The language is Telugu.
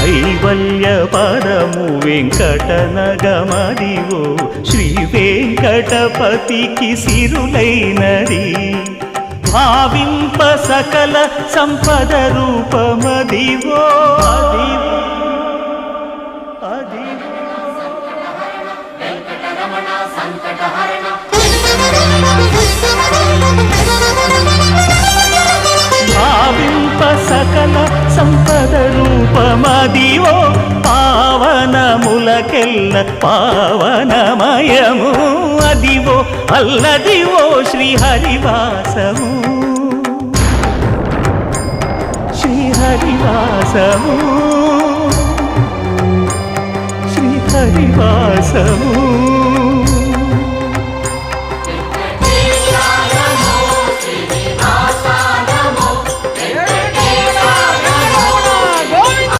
కైవల్య పదము వెంకటనగమదివో శ్రీ వెంకటపతికి సిరులైనది భావింప సకల సంపద రూపమదివో భావింప సకల సంపద రూపమదివో పావనములకెల్ల పావనమయము అదివో అల్లదివో శ్రీహరివాసము శ్రీహరివాసము శ్రీహరివాసము